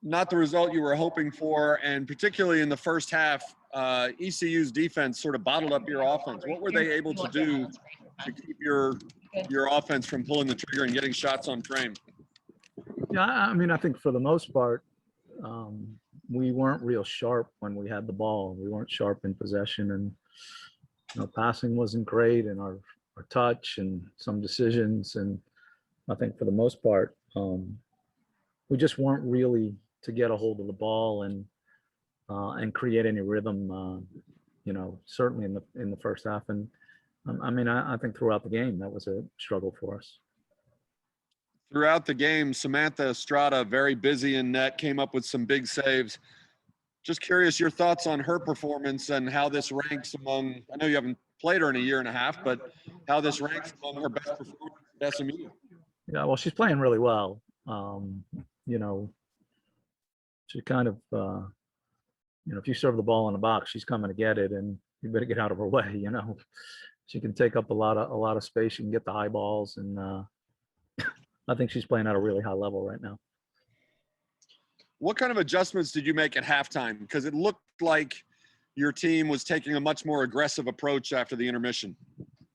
not the result you were hoping for, and particularly in the first half, ECU's defense sort of bottled up your offense. What were they able to do to keep your offense from pulling the trigger and getting shots on frame? Yeah, I mean, I think for the most part, we weren't real sharp when we had the ball. We weren't sharp in possession, and passing wasn't great, and our touch and some decisions. And I think for the most part, we just weren't really to get a hold of the ball and create any rhythm. Certainly in the first half, and I mean, I think throughout the game that was a struggle for us. Throughout the game, Samantha Estrada, very busy in net, came up with some big saves. Just curious your thoughts on her performance and how this ranks among, I know you haven't played her in a year and a half, but how this ranks among her best performances at SMU. Yeah, well, she's playing really well. She kind of, if you serve the ball in the box, she's coming to get it, and you better get out of her way. She can take up a lot of space. She can get the high balls, and I think she's playing at a really high level right now. What kind of adjustments did you make at halftime? Because it looked like your team was taking a much more aggressive approach after the intermission.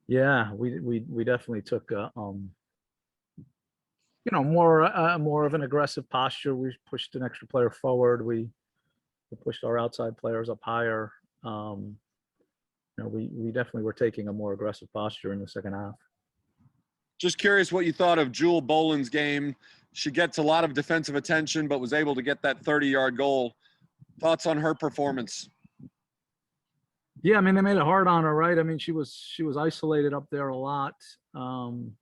Yeah, we definitely took more of an aggressive posture. We pushed an extra player forward. We pushed our outside players up higher. We definitely were taking a more aggressive posture in the second half. Just curious what you thought of Jewel Boland's game. She gets a lot of defensive attention, but was able to get that 30-yard goal. Thoughts on her performance? Yeah, I mean, they made it hard on her, right? I mean, she was isolated up there a lot. And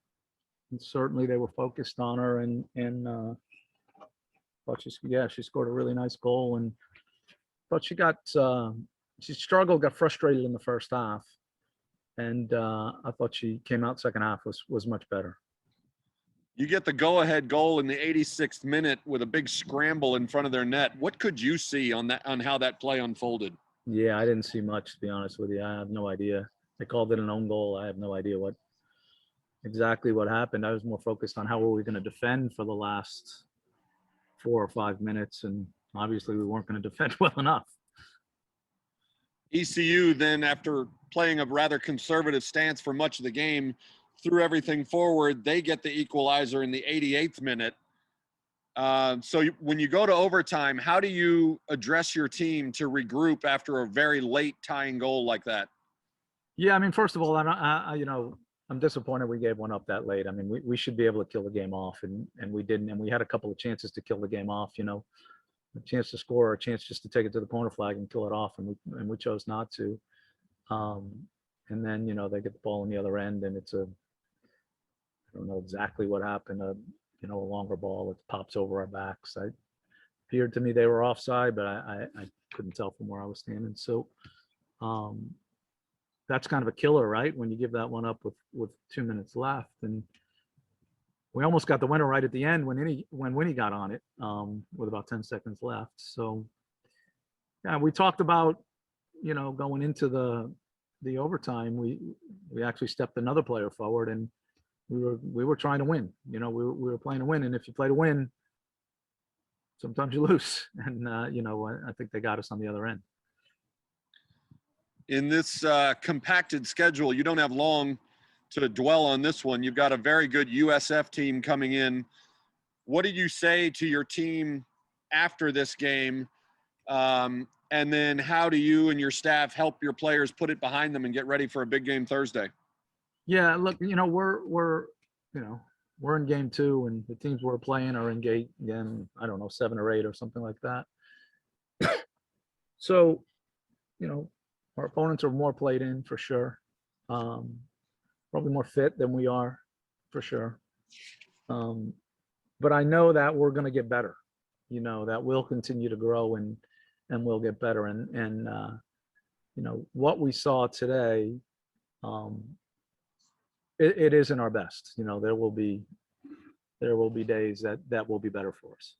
certainly they were focused on her, and thought she scored a really nice goal, and thought she struggled, got frustrated in the first half. And I thought she came out second half was much better. You get the go-ahead goal in the 86th minute with a big scramble in front of their net. What could you see on how that play unfolded? Yeah, I didn't see much, to be honest with you. I have no idea. They called it an own goal. I have no idea exactly what happened. I was more focused on how were we going to defend for the last 4 or 5 minutes, and obviously we weren't going to defend well enough. ECU then, after playing a rather conservative stance for much of the game, threw everything forward. They get the equalizer in the 88th minute. So when you go to overtime, how do you address your team to regroup after a very late tying goal like that? Yeah, I mean, first of all, I'm disappointed we gave one up that late. I mean, we should be able to kill the game off, and we didn't. And we had a couple of chances to kill the game off, a chance to score, or a chance just to take it to the corner flag and kill it off, and we chose not to. And then they get the ball on the other end, and I don't know exactly what happened. A longer ball, it pops over our backs. It appeared to me they were offside, but I couldn't tell from where I was standing. So that's kind of a killer, right? When you give that one up with 2 minutes left, and we almost got the winner right at the end when Winnie got on it with about 10 seconds left. So yeah, we talked about going into the overtime. We actually stepped another player forward, and we were trying to win. We were playing to win, and if you play to win, sometimes you lose. And I think they got us on the other end. In this compacted schedule, you don't have long to dwell on this one. You've got a very good USF team coming in. What did you say to your team after this game? And then how do you and your staff help your players put it behind them and get ready for a big game Thursday? Yeah, look, we're in game 2, and the teams we're playing are in game, I don't know, 7 or 8 or something like that. So, our opponents are more played in for sure. Probably more fit than we are for sure. But I know that we're going to get better, that we'll continue to grow and we'll get better. And what we saw today, it isn't our best. There will be days that will be better for us.